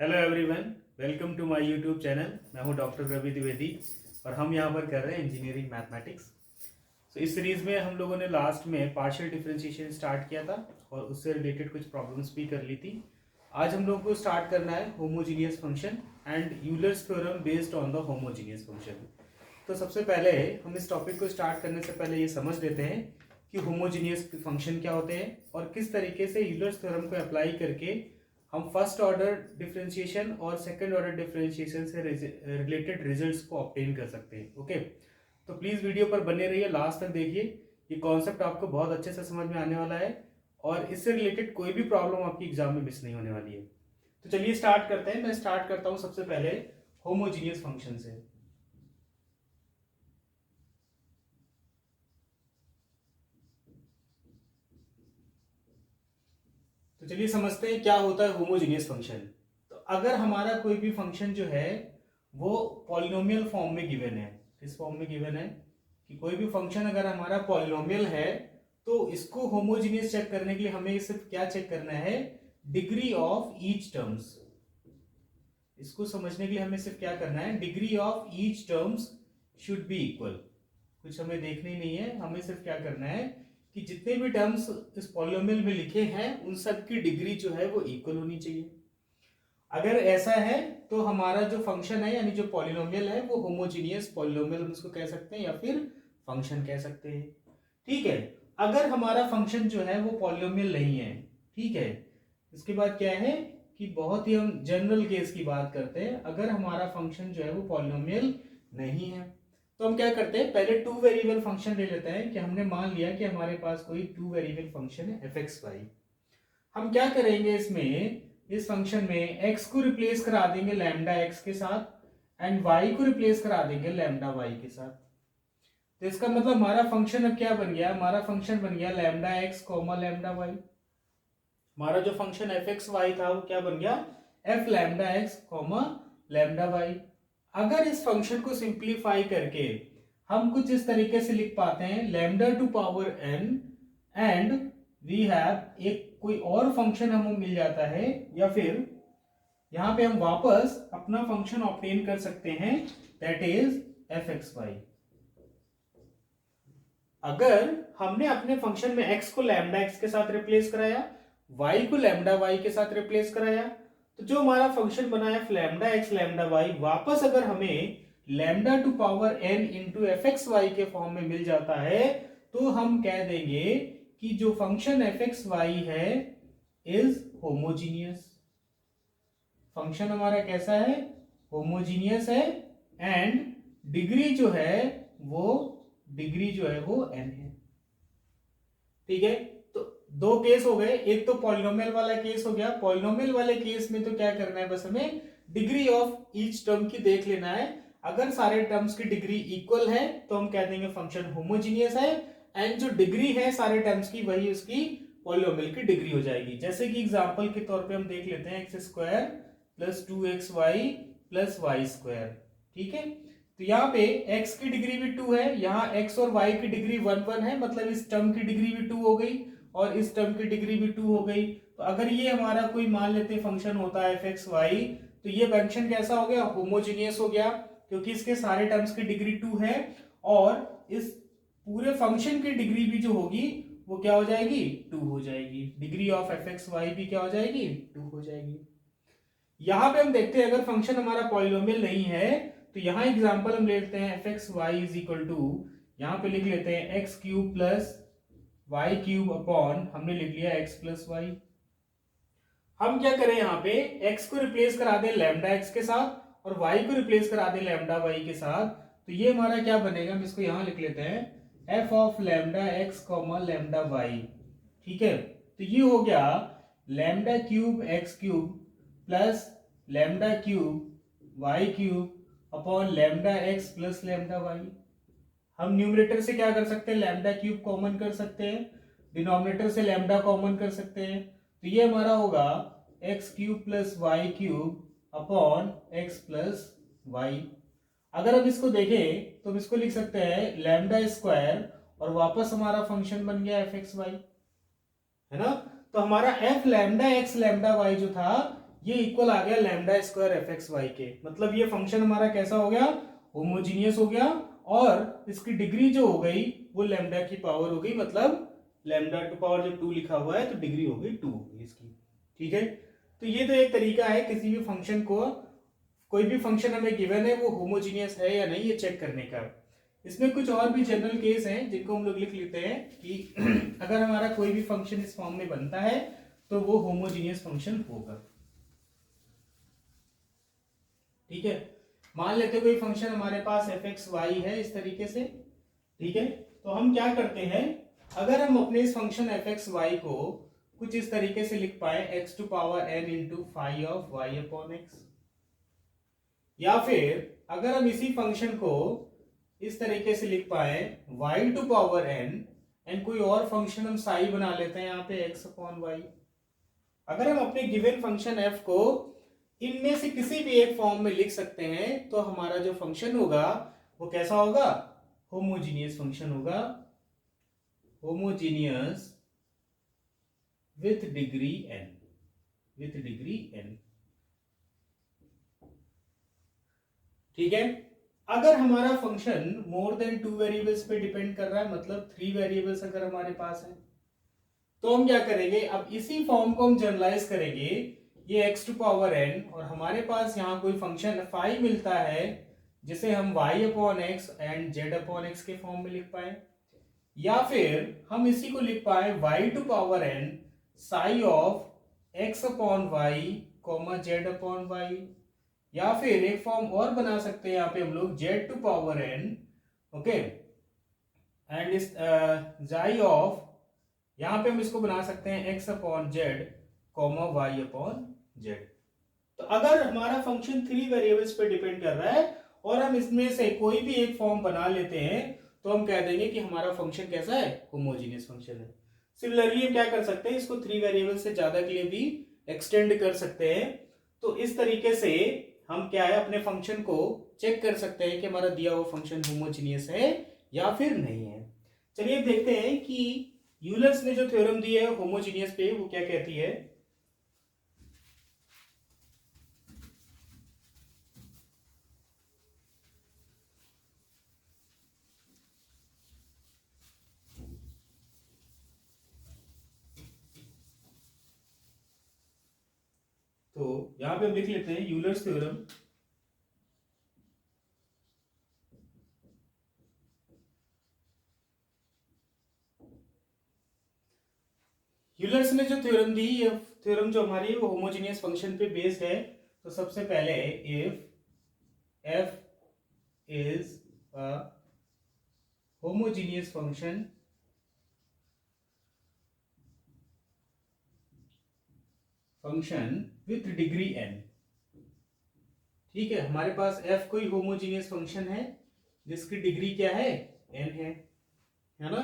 Hello everyone, welcome to my YouTube channel. मैं हूं doctor Ravi Dwivedi और हम यहां पर कर रहे हैं इंजीनियरिंग मैथमेटिक्स। तो इस सीरीज़ में हम लोगों ने लास्ट में पार्शियल डिफरेंशिएशन स्टार्ट किया था और उससे रिलेटेड कुछ प्रॉब्लम्स भी कर ली थी। आज हम लोगों को स्टार्ट करना है homogeneous function and Euler's theorem based on the homogeneous function. तो सबसे पहले हम इस टॉपिक को स्टार्ट करने से पहले ये समझ लेते हैं कि होमोजीनियस फंक्शन क्या होते हैं और किस तरीके से यूलर्स थ्योरम को अप्लाई करके हम फर्स्ट ऑर्डर डिफरेंशिएशन और सेकंड ऑर्डर डिफरेंशिएशन से रिलेटेड रिजल्ट्स को ऑब्टेन कर सकते हैं। ओके, तो प्लीज़ वीडियो पर बने रहिए, लास्ट तक देखिए। ये कॉन्सेप्ट आपको बहुत अच्छे से समझ में आने वाला है और इससे रिलेटेड कोई भी प्रॉब्लम आपकी एग्जाम में मिस नहीं होने वाली है। तो चलिए स्टार्ट करते हैं। मैं स्टार्ट करता हूँ सबसे पहले होमोजीनियस फंक्शन से। तो चलिए समझते हैं क्या होता है होमोजीनियस फंक्शन। तो अगर हमारा कोई भी फंक्शन जो है वो पॉलिनोमियल फॉर्म में गिवन है, किस फॉर्म में गिवन है कि कोई भी फंक्शन अगर हमारा पॉलिनोमियल है तो इसको होमोजीनियस चेक करने के लिए हमें सिर्फ क्या चेक करना है, डिग्री ऑफ ईच टर्म्स। इसको समझने के लिए हमें सिर्फ क्या करना है, degree of each terms should be equal. कुछ हमें देखना ही नहीं है, हमें सिर्फ क्या करना है कि जितने भी टर्म्स इस पॉलिनोमियल में लिखे हैं उन सब की डिग्री जो है वो इक्वल होनी चाहिए। अगर ऐसा है तो हमारा जो फंक्शन है यानी जो पॉलिनोमियल है वो होमोजीनियस पॉलिनोमियल हम इसको कह सकते हैं या फिर फंक्शन कह सकते हैं। ठीक है, अगर हमारा फंक्शन जो है वो पॉलिनोमियल नहीं है, ठीक है, इसके बाद क्या है कि बहुत ही हम जनरल केस की बात करते हैं। अगर हमारा फंक्शन जो है वो पॉलिनोमियल नहीं है तो हम क्या करते हैं, पहले टू वेरिएबल फंक्शन ले लेते हैं कि हमने मान लिया कि हमारे पास कोई टू वेरिएबल फंक्शन है एफ एक्स वाई। हम क्या करेंगे इसमें, इस फंक्शन में x को रिप्लेस करा देंगे लैम्डा x के साथ एंड y को रिप्लेस करा देंगे लैम्डा y के साथ। तो इसका मतलब हमारा फंक्शन अब क्या बन गया, हमारा फंक्शन बन गया lambda x comma lambda y। हमारा जो फंक्शन एफ एक्स वाई था वो क्या बन गया, f lambda x comma lambda y. अगर इस फंक्शन को सिंप्लीफाई करके हम कुछ इस तरीके से लिख पाते हैं, lambda to power n and we have एक कोई और फंक्शन हमें मिल जाता है, या फिर यहां पे हम वापस अपना फंक्शन ऑब्टेन कर सकते हैं, that is f x y. अगर हमने अपने फंक्शन में x को लैम्डा x के साथ रिप्लेस कराया, y को लैम्डा y के साथ रिप्लेस कराया, तो जो हमारा फंक्शन बना है लैम्डा x लैम्डा y, वापस अगर हमें lambda to power n into f x y के फॉर्म में मिल जाता है तो हम कह देंगे कि जो फंक्शन एफ एक्स वाई है इज होमोजीनियस। फंक्शन हमारा कैसा है, होमोजीनियस है एंड डिग्री जो है वो n है। ठीक है, तो दो केस हो गए, एक तो पॉलिनोमियल वाला केस हो गया। पॉलिनोमियल वाले केस में तो क्या करना है, बस हमें डिग्री ऑफ ईच टर्म की देख लेना है। अगर सारे टर्म्स की डिग्री इक्वल है तो हम कह देंगे फंक्शन होमोजीनियस है एंड जो डिग्री है सारे टर्म्स की वही उसकी पॉलिनोमियल की डिग्री हो जाएगी। जैसे कि एग्जांपल के तौर पे हम देख लेते हैं, x square plus 2xy plus y square. ठीक है, तो यहाँ पे x की डिग्री भी 2 है, यहाँ x और y की डिग्री 1 1 है, मतलब इस टर्म की डिग्री भी 2 हो गई और इस टर्म की डिग्री भी 2 हो गई। तो अगर ये हमारा कोई मान लेते फंक्शन होता है f(x,y), तो ये फंक्शन कैसा हो गया, होमोजीनियस हो गया, क्योंकि इसके सारे टर्म्स की डिग्री 2 है और इस पूरे फंक्शन की डिग्री भी जो होगी वो क्या हो जाएगी, 2 हो जाएगी। डिग्री ऑफ f(x,y) भी क्या हो जाएगी, 2 हो जाएगी। यहां पे हम देखते हैं अगर फंक्शन हमारा पॉलिनोमियल नहीं है तो यहां एग्जांपल हम लेते हैं f x y is equal to, यहां पे लिख लेते हैं x cube plus y cube upon, हमने लिख लिया एक्स प्लस वाई। हम क्या करें, यहाँ पे x को रिप्लेस करा दें लैम्डा x के साथ और y को रिप्लेस करा दें लैम्डा y के साथ, तो ये हमारा क्या बनेगा, हम इसको यहां लिख लेते हैं f of lambda x comma lambda y। ठीक है, तो ये हो गया lambda cube x cube plus lambda cube y cube upon lambda x plus lambda y। हम न्यूमरेटर से क्या कर सकते हैं, लैम्डा क्यूब कॉमन कर सकते हैं, डिनोमिनेटर से लैम्डा कॉमन कर सकते हैं, तो ये हमारा होगा x cube plus y cube upon x plus y. अगर हम इसको देखें तो हम इसको लिख सकते हैं लैम्डा स्क्वायर और वापस हमारा फंक्शन बन गया एफ एक्स वाई, है ना। तो हमारा f lambda x lambda y जो था ये इक्वल आ गया lambda square f x y के। मतलब ये फंक्शन हमारा कैसा हो गया, होमोजीनियस हो गया, और इसकी डिग्री जो हो गई वो लैम्डा की पावर हो गई, मतलब लैम्डा टू पावर जब 2 लिखा हुआ है तो डिग्री हो गई 2 होगी इसकी। ठीक है, तो ये तो एक तरीका है किसी भी फंक्शन को, कोई भी फंक्शन हमें गिवन है वो होमोजीनियस है या नहीं ये चेक करने का। इसमें कुछ और भी जनरल केस हैं जिनको हम लोग लिख लेते हैं कि अगर हमारा कोई भी फंक्शन इस फॉर्म में बनता है तो वो होमोजीनियस फंक्शन होगा। ठीक है, मान लेते कोई फंक्शन हमारे पास एफ एक्स वाई है इस तरीके से। ठीक है, तो हम क्या करते हैं, अगर हम अपने इस फंक्शन एफ एक्स वाई को कुछ इस तरीके से लिख पाए x to power n into phi of y upon x, या फिर अगर हम इसी फंक्शन को इस तरीके से लिख पाए y to power n and कोई और फंक्शन हम साई बना लेते हैं यहाँ पे x अपॉन वाई। अगर हम अपने गिवन फंक्शन f को इनमें से किसी भी एक फॉर्म में लिख सकते हैं तो हमारा जो फंक्शन होगा वो कैसा होगा, होमोजीनियस फंक्शन होगा, homogeneous with degree n, with degree n। ठीक है, अगर हमारा फंक्शन मोर देन 2 वेरिएबल्स पे डिपेंड कर रहा है, मतलब 3 वेरिएबल्स अगर हमारे पास है, तो हम क्या करेंगे, अब इसी फॉर्म को हम जनरलाइज करेंगे, ये x टू पावर n और हमारे पास यहाँ कोई फंक्शन फाई मिलता है जिसे हम y upon x and z upon x के फॉर्म में लिख पाए, या फिर हम इसी को लिख पाए y to power n psi of x upon y comma z upon y, या फिर एक फॉर्म और बना सकते हैं यहाँ पे हम लोग z to power n, okay, and इस जाई ऑफ, यहाँ पे हम इसको बना सकते हैं x upon z comma y upon z. तो अगर हमारा फंक्शन 3 वेरिएबल्स पे डिपेंड कर रहा है और हम इसमें से कोई भी एक फॉर्म बना लेते हैं तो हम कह देंगे कि हमारा फंक्शन कैसा है, होमोजीनियस फंक्शन है। सिमिलरली हम क्या कर सकते हैं, इसको 3 वेरिएबल से ज्यादा के लिए भी एक्सटेंड कर सकते हैं। तो इस तरीके से हम क्या है, अपने फंक्शन को चेक कर सकते हैं कि हमारा दिया हुआ फंक्शन होमोजीनियस है या फिर नहीं है। चलिए देखते हैं कि यूलर्स ने जो थ्योरम दी है होमोजीनियस पे वो क्या कहती है। तो यहां पे हम लिख लेते हैं यूलर्स थ्योरम। यूलर्स ने जो थ्योरम दी, ये थ्योरम जो हमारी वो होमोजीनियस फंक्शन पे बेस्ड है। तो सबसे पहले if f is a homogeneous function with degree n। ठीक है, हमारे पास f कोई होमोजीनियस फंक्शन है जिसकी डिग्री क्या है, n है ना।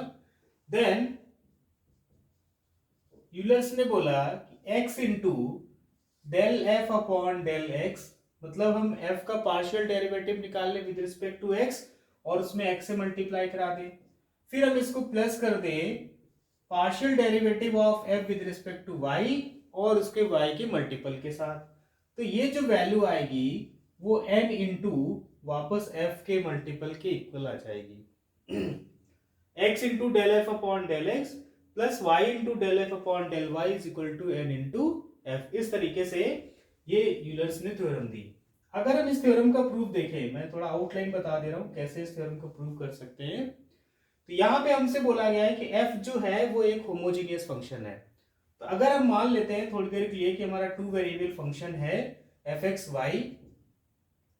देन यूलर्स ने बोला कि x into del f upon del x, मतलब हम f का पार्शियल डेरिवेटिव निकाल ले विद रिस्पेक्ट टू x और उसमें x से मल्टीप्लाई करा दे, फिर हम इसको प्लस कर दे partial derivative of f with respect to y और उसके y के मल्टीपल के साथ। तो ये जो वैल्यू आएगी वो n इंटू वापस f के मल्टीपल के इक्वल आ जाएगी। x into del f upon del x plus y into del f upon del y is equal to n into f. इस तरीके से ये यूलर्स ने थ्योरम दी। अगर हम इस थ्योरम का प्रूफ देखें, मैं थोड़ा आउटलाइन बता दे रहा हूं कैसे इस थ्योरम को प्रूव कर सकते हैं। तो यहाँ पे हमसे बोला गया है कि f जो है वो एक होमोजीनियस फंक्शन है। तो अगर हम मान लेते हैं थोड़ी देर के लिए कि हमारा 2 वेरिएबल फंक्शन है एफ एक्स वाई,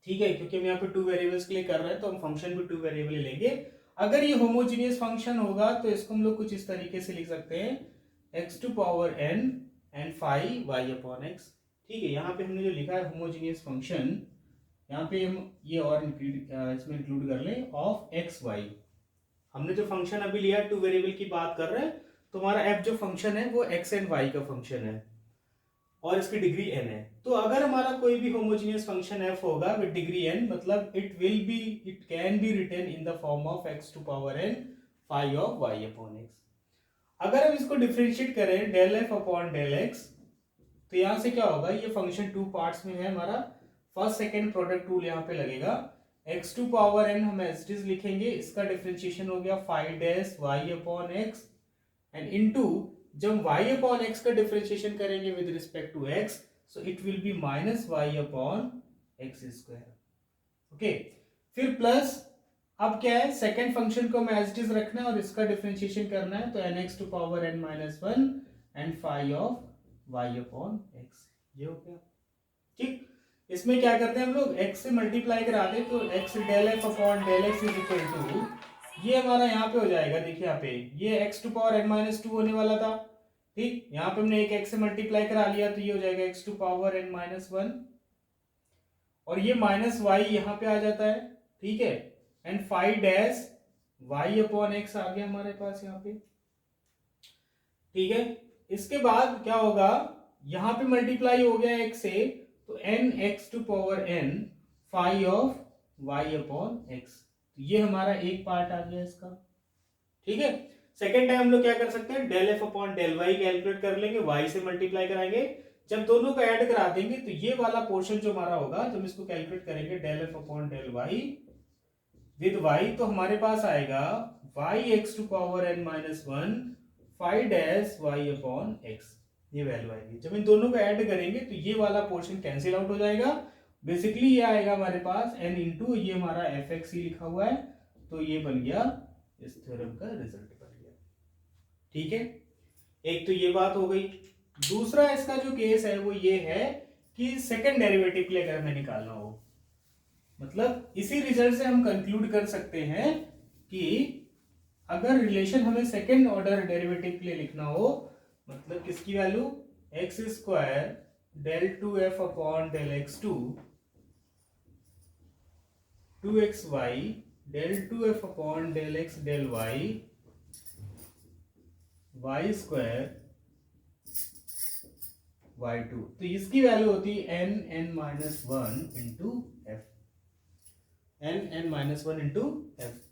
ठीक है, क्योंकि हम यहाँ पे 2 वेरिएबल्स के लिए कर रहे हैं तो हम फंक्शन भी 2 वेरिएबल लेंगे। अगर ये होमोजीनियस फंक्शन होगा तो इसको हम लोग कुछ इस तरीके से लिख सकते हैं x to power n and phi y upon x। ठीक है, यहाँ पे हमने जो लिखा है होमोजीनियस फंक्शन, यहाँ पे हम ये और इसमें इंक्लूड कर लें ऑफ एक्स वाई। हमने जो फंक्शन अभी लिया 2 वेरिएबल की बात कर रहे हैं, तो हमारा f जो फंक्शन है वो x एंड y का फंक्शन है और इसकी डिग्री n है। तो अगर हमारा कोई भी होमोजीनियस फंक्शन f होगा विद डिग्री n, मतलब it can be written in the form of x to power n phi of y upon x। अगर हम इसको डिफरेंशिएट करें del f upon del x, तो यहाँ से क्या होगा, ये फंक्शन टू पार्ट्स में है हमारा, फर्स्ट सेकेंड प्रोडक्ट रूल यहाँ पे लगेगा, एक्स टू पावर एन हम एज इट इज लिखेंगे, इसका डिफरेंशिएशन हो गया 5 dash y upon x and into जब y अपॉन एक्स का डिफरेंशिएशन करेंगे with respect to x, so it will be minus y upon x square. Okay, फिर plus, अब क्या है, सेकेंड फंक्शन को हमें एज इट इज रखना है और इसका डिफरेंशिएशन करना है, तो n x to power n minus one and phi of y upon x, ये हो गया। ठीक, इसमें क्या करते हैं हम लोग, x से मल्टीप्लाई कराते हैं, तो x del f upon del x is equal to, ये हमारा यहाँ पे हो जाएगा, देखिए यहाँ पे ये x to power n minus two होने वाला था। ठीक, यहाँ पे हमने एक x से मल्टीप्लाई करा लिया, तो ये हो जाएगा x to power n minus one, और ये माइनस वाई यहाँ पे आ जाता है। ठीक है, and 5 dash y upon x आ गया हमारे पास यहाँ पे। ठीक है, इसके बाद क्या होगा, यहाँ पे मल्टीप्लाई हो गया x से, तो n x to power n 5 of y upon x, तो ये हमारा एक पार्ट आ गया इसका। ठीक है, सेकेंड टाइम हम लोग क्या कर सकते हैं, del f upon del y calculate कर लेंगे, y से मल्टीप्लाई कराएंगे, जब दोनों को ऐड करा देंगे तो ये वाला पोर्शन जो हमारा होगा, जब इसको कैलकुलेट करेंगे del f upon del y with y, तो हमारे पास आएगा y x to power n minus one 5 dash y upon x, ये वैल्यू आएगी। जब इन दोनों को ऐड करेंगे तो ये वाला पोर्शन कैंसिल आउट हो जाएगा, बेसिकली ये आएगा हमारे पास n इंटू ये हमारा एफ एक्स ही लिखा हुआ है, तो ये बन गया इस थ्योरम का रिजल्ट बन गया। ठीक है, एक तो ये बात हो गई। दूसरा इसका जो केस है वो ये है कि सेकंड डेरिवेटिव के लिए अगर हमें निकालना हो, मतलब इसी रिजल्ट से हम कंक्लूड कर सकते हैं कि अगर रिलेशन हमें सेकंड ऑर्डर डेरिवेटिव के लिए लिखना हो, मतलब किसकी value, x square del two f upon del x two x y del two f upon del x del y y square y two, तो इसकी वैल्यू होती है n n minus one into f, n n minus one into f.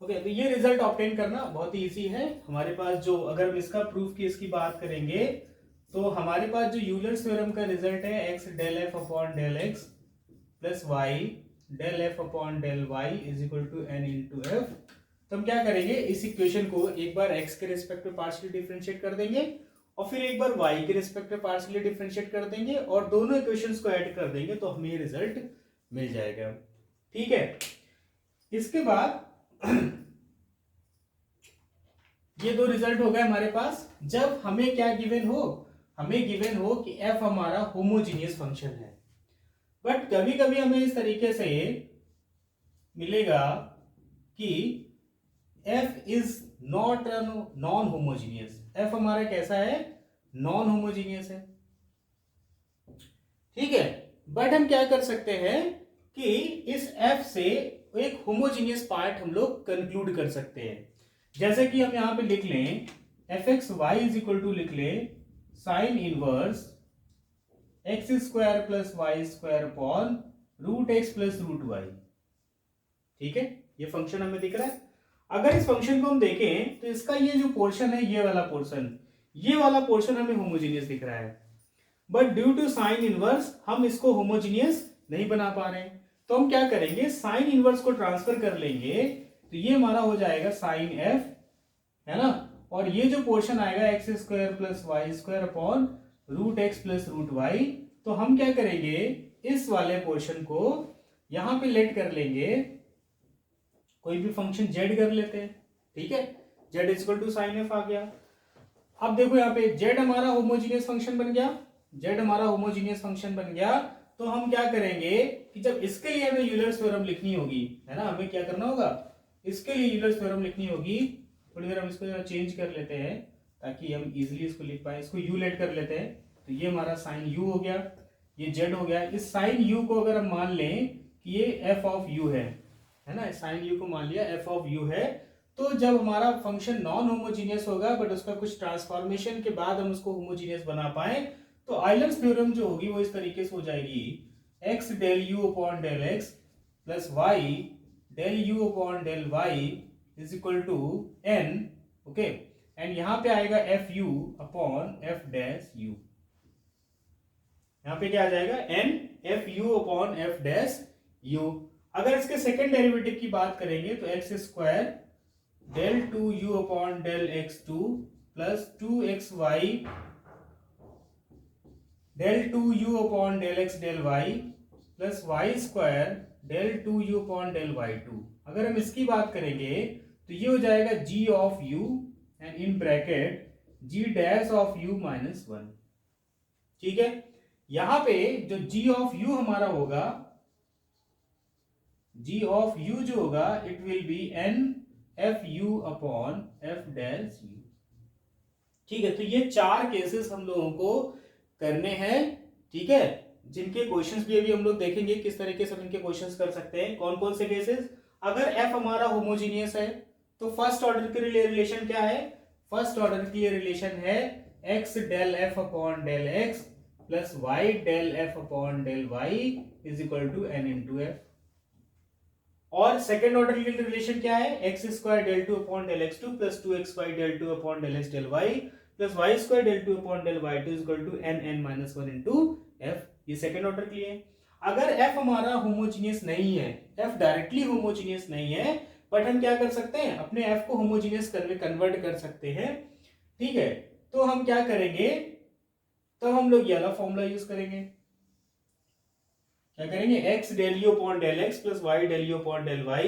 Okay, तो ये result obtain करना बहुत ही easy है हमारे पास। जो अगर हम इसका प्रूफ की इसकी बात करेंगे, तो हमारे पास जो यूलर्स थ्योरम का रिजल्ट है, x del f upon del x plus y del f upon del y is equal to n into f, तो हम क्या करेंगे, इस इक्वेशन को एक बार x के रिस्पेक्ट में पार्शियली डिफरेंशिएट कर देंगे और फिर एक बार y के रिस्पेक्ट में पार्शियली डिफरेंशिएट कर देंगे और दोनों इक्वेशंस को ऐड कर देंगे, तो हमें ये रिजल्ट मिल जाएगा। ठीक है, इसके बाद ये दो रिजल्ट हो गए हमारे पास। जब हमें क्या गिवन हो, हमें गिवन हो कि f हमारा होमोजीनियस फंक्शन है, बट कभी कभी हमें इस तरीके से मिलेगा कि f is not non homogeneous, f हमारा कैसा है, नॉन होमोजीनियस है। ठीक है, बट हम क्या कर सकते हैं कि इस f से एक होमोजीनियस पार्ट हम लोग कंक्लूड कर सकते हैं। जैसे कि हम यहां पे लिख लें f x y is equal to लिख लें sine inverse x square plus y square upon root x plus root y. ठीक है, ये फंक्शन हमें दिख रहा है। अगर इस फंक्शन को हम देखें तो इसका ये जो पोर्शन है, ये वाला पोर्शन हमें होमोजीनियस दिख रहा है, but due to sine inverse हम इसको होमोजीनियस नहीं बना पा रहे हैं। तो हम क्या करेंगे, साइन इनवर्स को ट्रांसफर कर लेंगे, तो ये हमारा हो जाएगा साइन एफ, है ना, और ये जो पोर्शन आएगा x square plus y square upon root x plus root y. तो हम क्या करेंगे, इस वाले पोर्शन को यहां पे लेट कर लेंगे, कोई भी फंक्शन z कर लेते हैं। ठीक है, z equal to sine f आ गया। अब देखो यहाँ पे z हमारा होमोजीनियस फंक्शन बन गया, z हमारा होमोजीनियस फंक्शन बन गया। तो हम क्या करेंगे कि जब इसके लिए हमें यूलर्स थ्योरम लिखनी होगी, है ना, हमें क्या करना होगा, इसके लिए यूलर्स थ्योरम लिखनी होगी। थोड़ी देर हम इसको चेंज कर लेते हैं ताकि हम इजीली इसको लिख पाए। इसको u लेट कर लेते हैं, तो ये हमारा साइन u हो गया, ये z हो गया। इस साइन u को अगर हम मान लें कि ये f ऑफ u है ना, साइन u को मान लिया f ऑफ u है, तो जब हमारा फंक्शन नॉन होमोजीनियस होगा बट उसका कुछ ट्रांसफॉर्मेशन के बाद हम उसको होमोजीनियस बना पाए, तो आइलर्स थ्योरम जो होगी वो इस तरीके से हो जाएगी, x del u upon del x plus y del u upon del y is equal to n। Okay, and यहाँ पे आएगा f u upon f dash u. यहाँ पे क्या आ जाएगा n f u upon f dash u. अगर इसके सेकेंड डेरिवेटिव की बात करेंगे तो x square del two u upon del x two plus two x y del two u upon del x del y plus y square del two u upon del y two. अगर हम इसकी बात करेंगे तो ये हो जाएगा g of u and in bracket g dash of u minus one. ठीक है, यहां पे जो जी ऑफ यू हमारा होगा, जी ऑफ यू जो होगा it will be n f u upon f dash u. ठीक है, तो ये चार केसेस हम लोगों को करने हैं। ठीक है, जिनके क्वेश्चंस भी अभी हम लोग देखेंगे किस तरीके से इनके क्वेश्चंस कर सकते हैं। कौन कौन से केसेस? अगर एफ हमारा होमोजीनियस है तो फर्स्ट ऑर्डर के लिए रिलेशन क्या है? फर्स्ट ऑर्डर के लिए रिलेशन है x del f upon del x plus y del f upon del y is equal to n into f. और सेकेंड ऑर्डर के लिए रिलेशन क्या है? X square del two upon del x two plus two x y del two upon del x del y plus y square del two upon del y two is equal to n n minus one into f. ये second order के लिए। अगर F हमारा homogeneous नहीं है, F directly homogeneous नहीं है, but हम क्या कर सकते हैं? अपने एफ को होमोजीनियस कन्वर्ट कर सकते हैं। ठीक है, तो हम क्या करेंगे? तो हम लोग ये वाला फॉर्मूला यूज करेंगे। क्या करेंगे? X del u upon del x plus y del u upon del y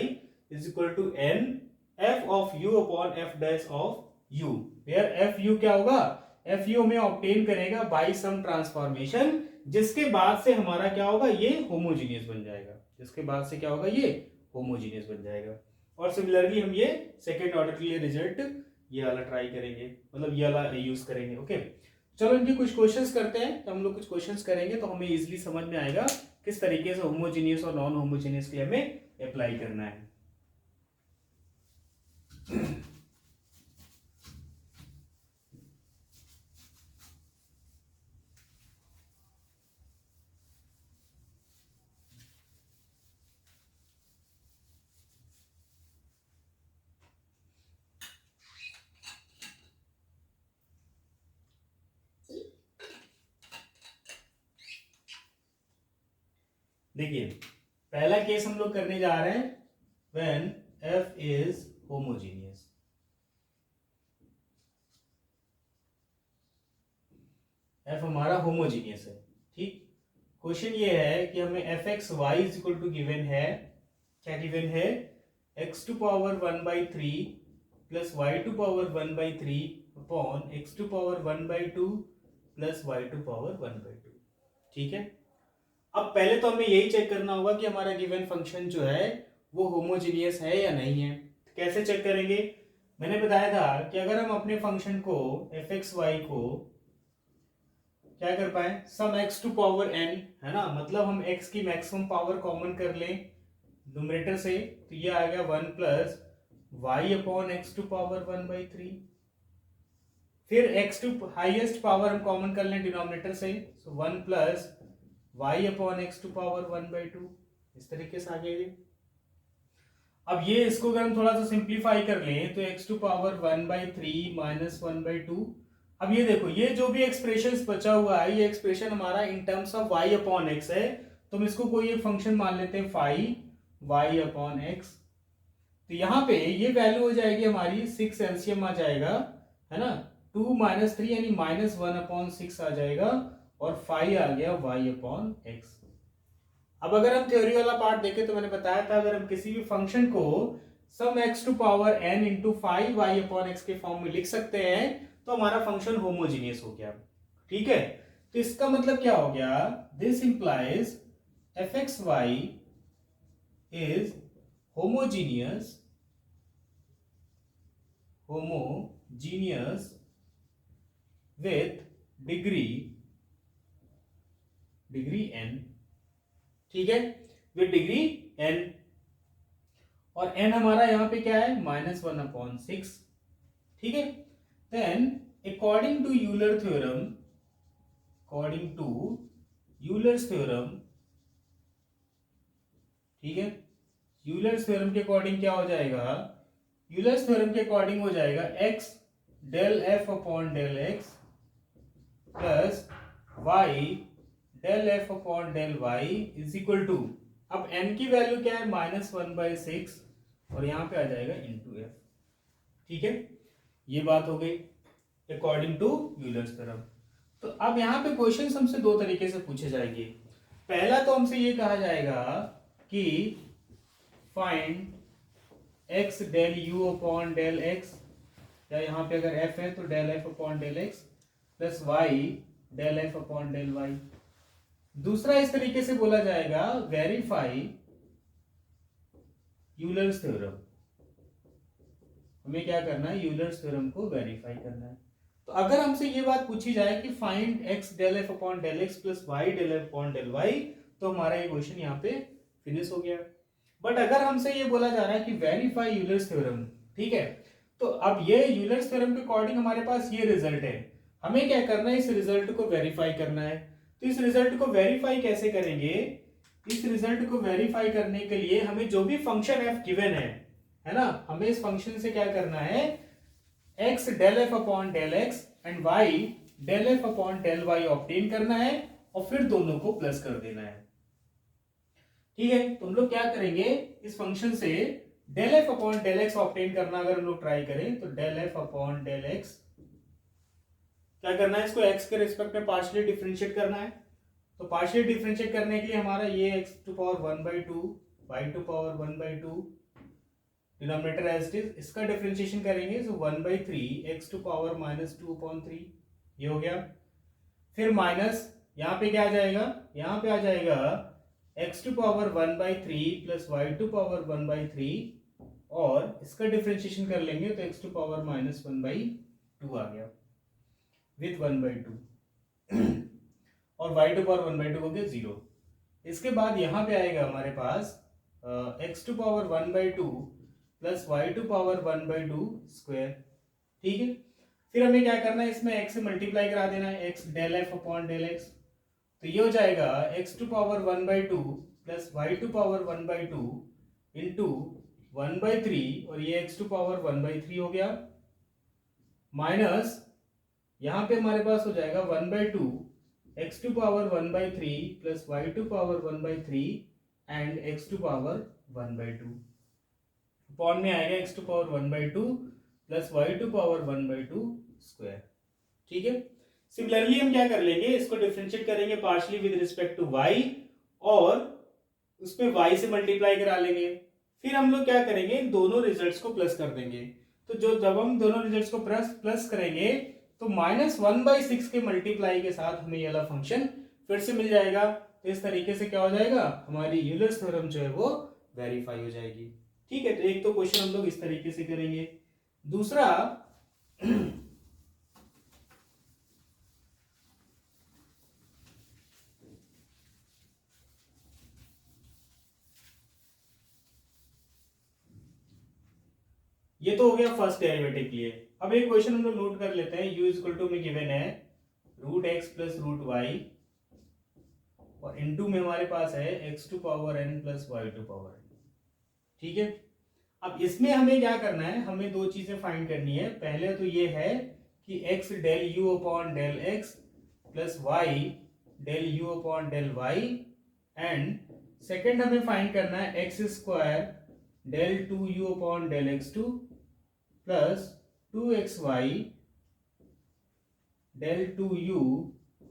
is equal to n f of u upon f dash of u. Where f u क्या होगा? एफ यू में obtain करेगा by some transformation, जिसके बाद से हमारा क्या होगा? ये होमोजीनियस बन जाएगा। जिसके बाद से क्या होगा? ये होमोजीनियस बन जाएगा। और सिमिलरली हम ये सेकेंड ऑर्डर के लिए रिजल्ट ये वाला ट्राई करेंगे, मतलब ये वाला यूज करेंगे। ओके, चलो इनके कुछ क्वेश्चंस करते हैं। तो हम लोग कुछ क्वेश्चंस करेंगे तो हमें इजीली समझ में आएगा किस तरीके से होमोजीनियस और नॉन होमोजीनियस के लिए हमें अप्लाई करना है। देखिए, पहला केस हम लोग करने जा रहे हैं when f is homogeneous. f हमारा होमोजीनियस है। ठीक, क्वेश्चन ये है कि हमें f x y is equal to given है, क्या गिवन है? X to power one by three plus y to power one by three upon x to power one by two plus y to power one by two. ठीक है, अब पहले तो हमें यही चेक करना होगा कि हमारा गिवन फंक्शन जो है वो होमोजीनियस है या नहीं है। तो कैसे चेक करेंगे? मैंने बताया था कि अगर हम अपने फंक्शन को एफ एक्स वाई को क्या कर पाए, सम एक्स टू पावर एन, है ना, मतलब हम एक्स की मैक्सिमम पावर कॉमन कर लें न्यूमरेटर से, तो ये आ गया one plus y upon x to power one by three. फिर एक्स टू हाइएस्ट पावर हम कॉमन कर लें डिनोमिनेटर से, so one plus y upon x to power one by two. इस तरीके से आ गया ये। अब ये इसको अगर हम थोड़ा सा सिंप्लीफाई कर लें तो x to power one by three minus one by two. अब ये देखो, ये जो भी एक्सप्रेशन बचा हुआ है, ये एक्सप्रेशन हमारा in terms of y upon x है। तो हम इसको कोई एक फंक्शन मान लेते हैं फाइव y अपॉन एक्स। तो यहाँ पे ये वैल्यू हो जाएगी हमारी सिक्स, एलसीएम आ जाएगा, है ना, टू माइनस थ्री यानी माइनस वन अपॉन सिक्स आ जाएगा, और फाइव आ गया y अपॉन एक्स। अब अगर हम थ्योरी वाला पार्ट देखें तो मैंने बताया था अगर हम किसी भी फंक्शन को some x to power n into five y upon x के फॉर्म में लिख सकते हैं तो हमारा फंक्शन होमोजीनियस हो गया। ठीक है, तो इसका मतलब क्या हो गया? This implies f x y is homogeneous with degree n। ठीक है, विद डिग्री n, और n हमारा यहां पे क्या है? Minus one upon six. ठीक है, then according to Euler theorem, Euler's theorem, ठीक है, यूलर्स थ्योरम के अकॉर्डिंग क्या हो जाएगा? यूलर्स थ्योरम के अकॉर्डिंग हो जाएगा x del f upon del x plus y del f upon del y is equal to, अब n की वैल्यू क्या है -1/6 और यहाँ पे आ जाएगा इंटू एफ। ठीक है, ये बात हो गई अकॉर्डिंग टू यूलर्स थ्योरम। तो अब यहाँ पे क्वेश्चन हमसे दो तरीके से पूछे जाएंगे। पहला तो हमसे ये कहा जाएगा कि find x del u upon del x, या यहाँ पे अगर f है तो del f upon del x plus y del f upon del y। दूसरा इस तरीके से बोला जाएगा वेरीफाई यूलर्स थ्योरम। हमें क्या करना है, यूलर्स थ्योरम को वेरीफाई करना है। तो अगर हमसे ये बात पूछी जाए कि find x del f upon del x plus y del f upon del y, तो हमारा ये क्वेश्चन यहाँ पे फिनिश हो गया। बट अगर हमसे ये बोला जा रहा है कि वेरीफाई यूलर्स थ्योरम, ठीक है, तो अब ये यूलर्स थ्योरम के अकॉर्डिंग हमारे पास ये रिजल्ट है, हमें क्या करना है, इस रिजल्ट को वेरीफाई करना है। तो इस रिजल्ट को वेरीफाई कैसे करेंगे, इस रिजल्ट को वेरीफाई करने के लिए हमें जो भी फंक्शन f गिवन है ना, हमें इस फंक्शन से क्या करना है, x del f upon del x and y del f upon del y obtain करना है और फिर दोनों को प्लस कर देना है। ठीक है, तो हम लोग क्या करेंगे, इस फंक्शन से del f upon del x obtain करना अगर हम लोग ट्राई करें तो del f upon del x क्या करना है, इसको x के रिस्पेक्ट में पार्शियली डिफरेंशिएट करना है। तो पार्शियली डिफरेंशिएट करने के लिए हमारा ये x to power 1/2 y to power 1/2 denominator as it is, इसका डिफरेंशिएशन करेंगे तो 1/3 x टू पावर -2/3 ये हो गया। फिर माइनस यहाँ पे क्या आ जाएगा, यहाँ पे आ जाएगा x to power 1/3 plus y to power 1/3 और इसका डिफरेंशिएशन कर लेंगे तो x टू पावर -1/2 आ गया विथ 1/2 और y टू पावर 1/2 हो गया 0। इसके बाद यहाँ पे आएगा हमारे पास x to power 1/2 plus y to power 1/2 square. ठीक है, फिर हमें क्या करना है, इसमें x से मल्टीप्लाई करा देना है, x del f upon del x, तो ये हो जाएगा x to power 1/2 plus y to power 1/2 into 1/3 और ये x टू पावर 1/3 हो गया, माइनस यहाँ पे हमारे पास हो जाएगा 1/2 x to power 1/3 plus y to power 1/3 and x to power 1/2 upon में आएगा x to power 1/2 plus y to power 1/2 square. ठीक है, सिमिलरली हम क्या कर लेंगे, इसको डिफरेंशिएट करेंगे partially with respect to y और उसमें y से मल्टीप्लाई करा लेंगे। फिर हम लोग क्या करेंगे, इन दोनों रिजल्ट्स को प्लस कर देंगे। तो जो जब हम दोनों रिजल्ट्स को प्लस करेंगे तो -1/6 के मल्टीप्लाई के साथ हमें ये वाला फंक्शन फिर से मिल जाएगा। तो इस तरीके से क्या हो जाएगा, हमारी यूलर्स थ्योरम जो है वो वेरीफाई हो जाएगी। ठीक है, तो एक तो क्वेश्चन हम लोग इस तरीके से करेंगे। दूसरा ये तो हो गया फर्स्ट डेरिवेटिव के लिए। अब एक क्वेश्चन हम लोग नोट कर लेते हैं, u इक्वल टू में गिवन है √x प्लस √y और इनटू में हमारे पास है x to power n plus y to power n। ठीक है, अब इसमें हमें क्या करना है, हमें दो चीजें फाइंड करनी है। पहले तो ये है कि x del u upon del x plus y del u upon del y and second हमें फाइंड करना है x square del 2u upon del x2 plus 2xy del 2u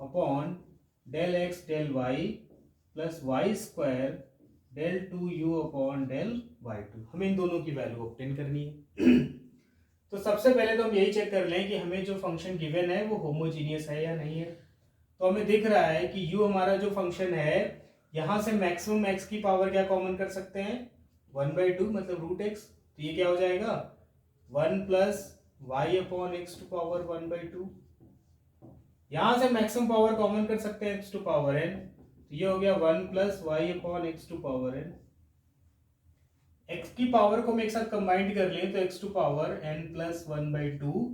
upon del x del y plus y square del 2u upon del y2। हमें इन दोनों की value obtain करनी है। तो सबसे पहले तो हम यही चेक कर लें कि हमें जो फंक्शन गिवन है वो होमोजीनियस है या नहीं है। तो हमें दिख रहा है कि u हमारा जो फंक्शन है, यहां से मैक्सिमम x की पावर क्या कॉमन कर सकते हैं, 1/2 मतलब √x, तो ये क्या हो जाएगा 1 plus y upon x to power 1/2। यहां से मैक्सिमम पावर कॉमन कर सकते हैं x टू पावर n, तो ये हो गया 1 plus y upon x to power n। x की पावर को हम एक साथ कंबाइंड कर लें तो x to power n plus 1/2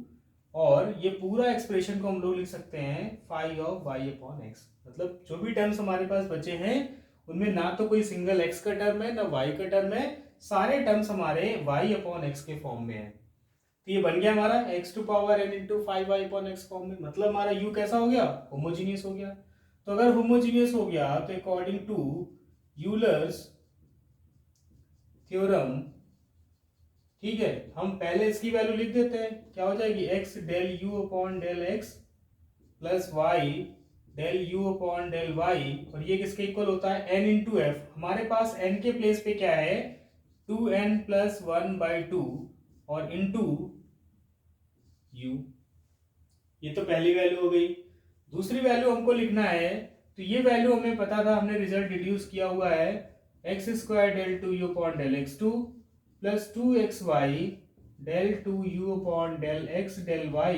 और ये पूरा एक्सप्रेशन को हम लोग लिख सकते हैं phi of y upon x। मतलब जो भी टर्म्स हमारे पास बचे हैं उनमें ना तो कोई सिंगल x का टर्म है ना y का टर्म है, सारे टर्म्स हमारे y अपॉन x के फॉर्म में है। तो ये बन गया हमारा x to power n into 5y upon x form में, मतलब हमारा u कैसा हो गया, होमोजीनियस हो गया। तो अगर होमोजीनियस हो गया तो अकॉर्डिंग टू यूलर्स थ्योरम, ठीक है, हम पहले इसकी वैल्यू लिख देते हैं, क्या हो जाएगी x del u upon del x plus y del u upon del y, और ये किसके इक्वल होता है n इंटू एफ। हमारे पास n के प्लेस पे क्या है 2n प्लस 1/2 और इंटू u, ये तो पहली वैल्यू हो गई। दूसरी वैल्यू हमको लिखना है, तो ये वैल्यू हमें पता था, हमने रिजल्ट डिड्यूस किया हुआ है x square del 2u upon del x2 plus 2xy del 2u upon del x del y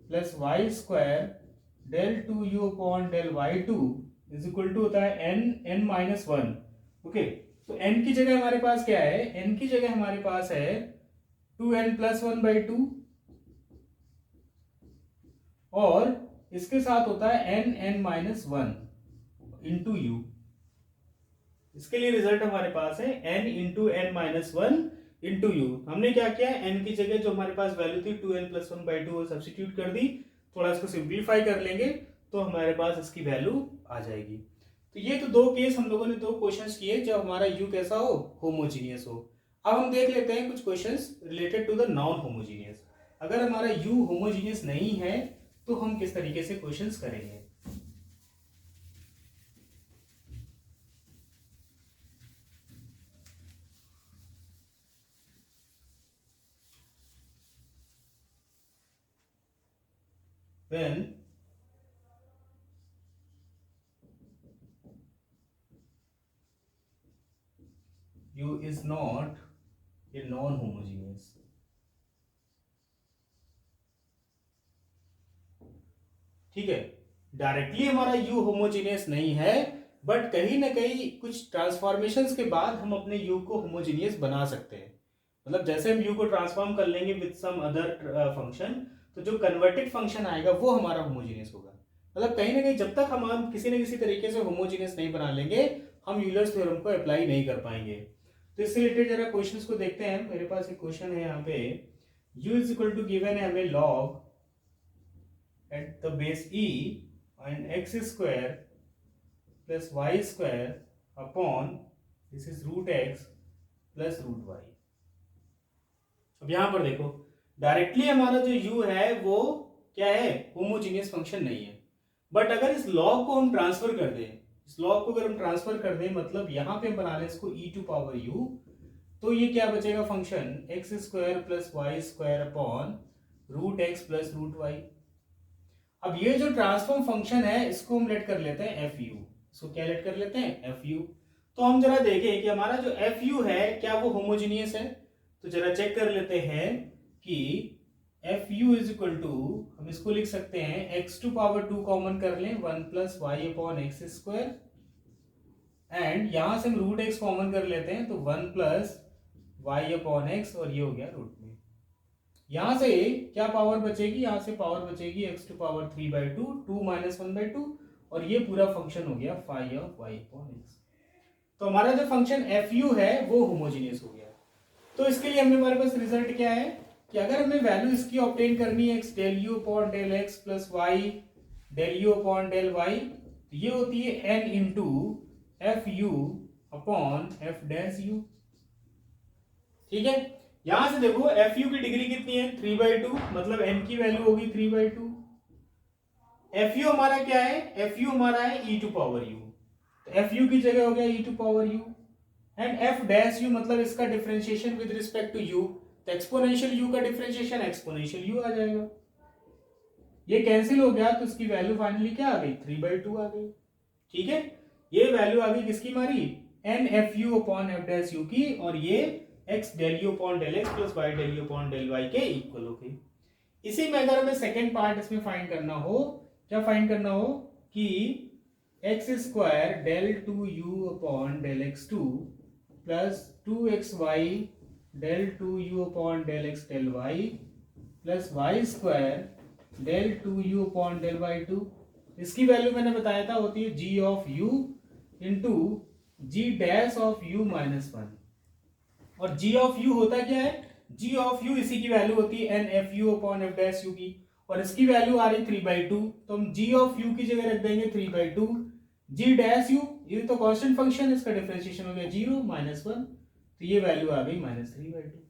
plus y square del 2u upon del y2 is equal to होता है n माइनस 1। ओके, तो n की जगह हमारे पास क्या है, n की जगह हमारे पास है 2n प्लस 1/2 और इसके साथ होता है n माइनस 1 इंटू यू। इसके लिए रिजल्ट हमारे पास है n into n minus 1 into you. हमने क्या किया, n की जगह जो हमारे पास वैल्यू थी 2n प्लस 1/2 सब्स्टिट्यूट कर दी। थोड़ा इसको सिंप्लीफाई कर लेंगे तो हमारे पास इसकी वैल्यू आ जाएगी। तो ये तो दो केस हम लोगों ने दो क्वेश्चंस किए जब हमारा u कैसा हो, होमोजीनियस हो। अब हम देख लेते हैं कुछ questions related to the non homogeneous. अगर हमारा u होमोजीनियस नहीं है तो हम किस तरीके से क्वेश्चंस करेंगे। When u is not a non-homogeneous, ठीक है, डायरेक्टली हमारा u होमोजीनियस नहीं है, बट कहीं ना कहीं कुछ ट्रांसफॉर्मेशंस के बाद हम अपने u को होमोजीनियस बना सकते हैं। मतलब जैसे हम u को ट्रांसफॉर्म कर लेंगे विद सम अदर फंक्शन, तो जो कन्वर्टेड फंक्शन आएगा वो हमारा होमोजीनियस होगा। मतलब कहीं ना कहीं जब तक हम किसी न किसी तरीके से होमोजीनियस नहीं बना लेंगे, हम यूलर्स थ्योरम को अप्लाई नहीं कर पाएंगे। तो इससे रिलेटेड जरा क्वेश्चंस को देखते हैं। मेरे पास एक क्वेश्चन है यहाँ पे, u is equal to given है हमें log at the base e and x square plus y square upon this is root x plus root y। अब यहां पर देखो डायरेक्टली हमारा जो u है वो क्या है, होमोजीनियस फंक्शन नहीं है। बट अगर इस लॉग को हम ट्रांसफर कर दें, इस लॉग को अगर हम ट्रांसफर कर दें, मतलब यहां पे बना लें इसको e टू पावर u, तो ये क्या बचेगा function x square plus y square upon root x plus root y. अब ये जो ट्रांसफॉर्म फंक्शन है इसको हम लेट कर लेते हैं एफ यू। इसको क्या लेट कर लेते हैं, एफ यू। तो हम जरा देखें कि हमारा जो एफ यू है क्या वो होमोजीनियस है। तो जरा चेक कर लेते हैं कि f u is equal to, हम इसको लिख सकते हैं एक्स टू पावर 2 कॉमन कर लें 1 plus y upon x square, and यहां से हम रूट एक्स कॉमन कर लेते हैं तो 1 प्लस वाई अपॉन एक्स, और ये हो गया रूट में। यहां से क्या पावर बचेगी, यहां से पावर बचेगी एक्स टू पावर 3/2 2 माइनस 1/2, और ये पूरा फंक्शन हो गया phi of y upon x. तो हमारा जो फंक्शन एफ यू है वो होमोजीनियस हो गया। तो इसके लिए हमारे पास रिजल्ट क्या है कि अगर हमें वैल्यू इसकी ऑब्टेन करनी है x del u upon del x plus y del u upon del y, तो ये होती है n into f u upon f dash u. ठीक है, यहां से देखो एफ यू की डिग्री कितनी है 3/2, मतलब एन की वैल्यू होगी 3/2। एफ यू हमारा क्या है, एफ यू हमारा है ई टू पावर यू, तो एफ यू की जगह हो गया e to power u, and f dash u मतलब इसका differentiation with respect to u, तो एक्सपोनेंशियल यू का डिफरेंशिएशन एक्सपोनेंशियल यू आ जाएगा। ये कैंसिल हो गया तो इसकी वैल्यू फाइनली क्या आ गई 3/2 आ गई। ठीक है, ये वैल्यू आ गई किसकी हमारी n f u upon f dash u की, और ये x del u upon del x plus y del u upon del y के इक्वल हो गई। इसी में अगर हमें सेकेंड पार्ट इसमें फाइंड करना हो, क्या फाइंड करना हो कि x square del 2u upon del x2 plus 2xy del 2u upon del x del y plus y square del 2u upon del y2, इसकी वैल्यू मैंने बताया था होती है g of u into g dash of u minus 1, और g of u होता क्या है, g ऑफ u इसी की वैल्यू होती है n f u upon f dash u की, और इसकी वैल्यू आ रही 3/2, तो हम g ऑफ u की जगह रख देंगे 3/2। g डैश u, ये तो कांस्टेंट फंक्शन है, इसका डिफरेंशिएशन हो गया 0 -1, तो ये वैल्यू आ गई -3/2।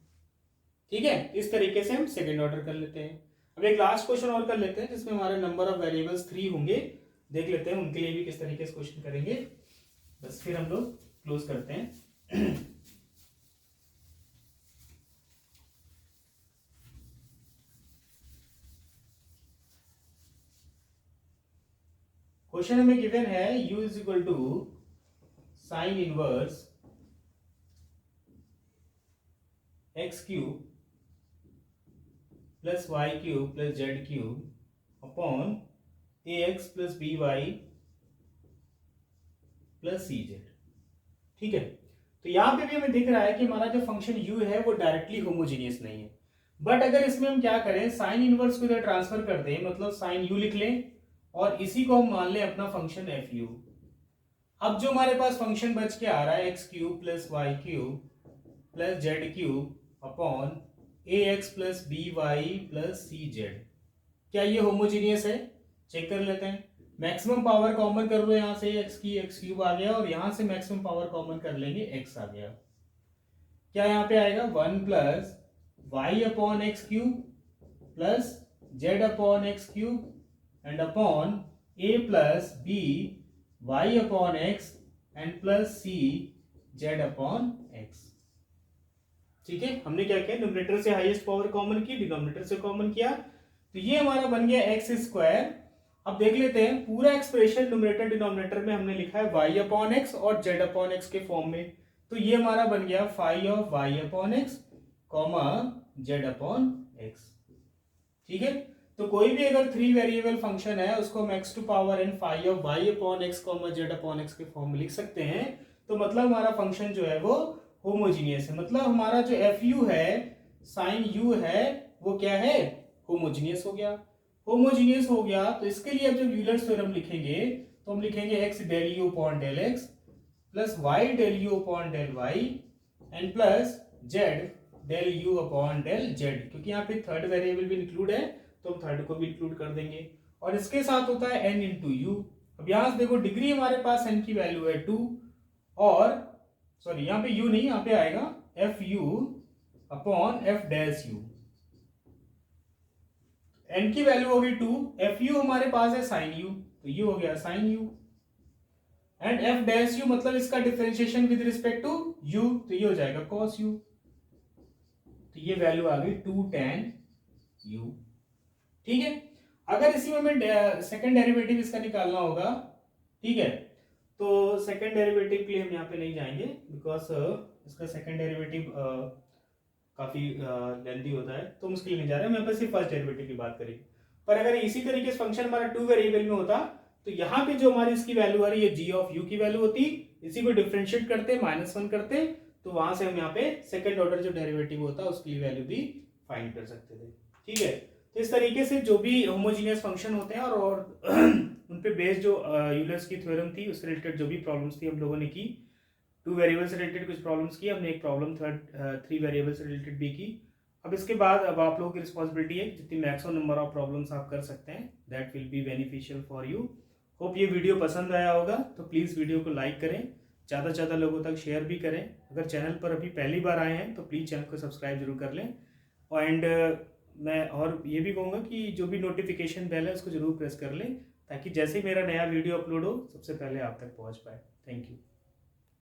ठीक है, इस तरीके से हम सेकंड ऑर्डर कर लेते हैं। अब एक लास्ट क्वेश्चन और कर लेते हैं जिसमें हमारे नंबर ऑफ वेरिएबल्स 3 होंगे, देख लेते हैं उनके लिए भी किस तरीके से क्वेश्चन करेंगे, बस फिर हम लोग क्लोज करते हैं। क्वेश्चन हमें गिवन है u is equal to sine inverse x cube plus y cube plus z cube upon a x plus b y plus c z. ठीक है, तो यहां पे भी हमें दिख रहा है कि हमारा जो फंक्शन u है वो डायरेक्टली होमोजीनियस नहीं है, बट अगर इसमें हम क्या करें, साइन इनवर्स को इधर ट्रांसफर कर दें, मतलब साइन u लिख लें और इसी को हम मान लें अपना फंक्शन एफ यू। अब जो हमारे पास फंक्शन बच के आ रहा है x cube plus y cube plus z cube upon a x plus b y plus c z, क्या ये होमोजीनियस है? चेक कर लेते हैं। मैक्सिमम पावर कॉमन कर लो, यहां से एक्स की एक्स क्यूब आ गया और यहां से मैक्सिमम पावर कॉमन कर लेंगे एक्स आ गया। क्या यहाँ पे आएगा 1 plus y upon x cube plus z upon x cube and upon a plus b y upon x and plus c z upon x। ठीक है, हमने क्या किया, न्यूमरेटर से हाईएस्ट पावर कॉमन की, डिनोमिनेटर से कॉमन किया, तो ये हमारा बन गया एक्स स्क्वायर। अब देख लेते हैं पूरा एक्सप्रेशन न्यूमरेटर डिनोमिनेटर में हमने लिखा है y अपॉन एक्स और z अपॉन एक्स के फॉर्म में, तो ये हमारा बन गया phi of y upon x comma z upon x. ठीक है, तो कोई भी अगर 3 वेरिएबल फंक्शन है उसको हम x to power n phi of y upon x comma z upon x के फॉर्म में लिख सकते हैं, तो मतलब हमारा फंक्शन जो है वो होमोजीनियस है, मतलब हमारा जो एफ यू है साइन u है वो क्या है, होमोजीनियस हो गया। होमोजीनियस हो गया तो इसके लिए अब जब यूलर्स थ्योरम लिखेंगे तो हम लिखेंगे x del u upon del x plus y del u upon del y and plus z del u upon del z, क्योंकि यहाँ पे थर्ड वेरिएबल भी इंक्लूड है तो हम थर्ड को भी इंक्लूड कर देंगे, और इसके साथ होता है n इंटू यू। अब यहां से देखो डिग्री हमारे पास n की वैल्यू है 2, और सॉरी यहाँ पे u नहीं, यहाँ पे आएगा f u upon f dash you. n की वैल्यू होगी 2, एफ यू हमारे पास है साइन यू, तो ये हो गया sine u, and f dash u मतलब इसका differentiation with respect to u, तो ये हो जाएगा कॉस यू, तो ये वैल्यू आ गई 2 tan u। ठीक है, अगर इसी में हमें सेकंड डेरिवेटिव इसका निकालना होगा, ठीक है, तो सेकंड डेरिवेटिव के लिए हम यहाँ पे नहीं जाएंगे बिकॉज इसका सेकंड डेरिवेटिव काफी लेंथी होता है, तो हम उसके लिए नहीं जा रहे हैं, मैं बस सिर्फ फर्स्ट डेरिवेटिव की बात करेंगे। पर अगर इसी तरीके से फंक्शन हमारा 2 वेरिएबल में होता तो यहाँ पे जो हमारी इसकी वैल्यू आ रही है g ऑफ u की वैल्यू होती, इसी को डिफरेंशिएट करते -1 करते, तो वहां से हम यहाँ पे सेकंड ऑर्डर जो डेरिवेटिव होता उसकी वैल्यू भी फाइंड कर सकते थे। ठीक है, तो इस तरीके से जो भी होमोजीनियस फंक्शन होते हैं और उन पे बेस्ड जो यूलर्स की थ्योरम थी उससे रिलेटेड जो भी प्रॉब्लम्स थी हम लोगों ने की, 2 वेरिएबल से रिलेटेड कुछ प्रॉब्लम्स की, हमने एक प्रॉब्लम 3 वेरिएबल से रिलेटेड भी की। अब इसके बाद अब आप लोगों की रिस्पॉन्सिबिलिटी है जितनी मैक्सिमम नंबर ऑफ प्रॉब्लम्स आप कर सकते हैं, that will be beneficial for you. Hope ये वीडियो पसंद आया होगा, तो प्लीज़ वीडियो को लाइक करें, ज़्यादा से ज़्यादा लोगों तक शेयर भी करें। अगर चैनल पर अभी पहली बार आए हैं तो प्लीज़ चैनल को सब्सक्राइब जरूर कर लें, एंड मैं और ये भी कहूँगा कि जो भी नोटिफिकेशन बेल है उसको जरूर प्रेस कर लें ताकि जैसे ही मेरा नया वीडियो अपलोड हो सबसे पहले आप तक पहुँच पाए। Thank you.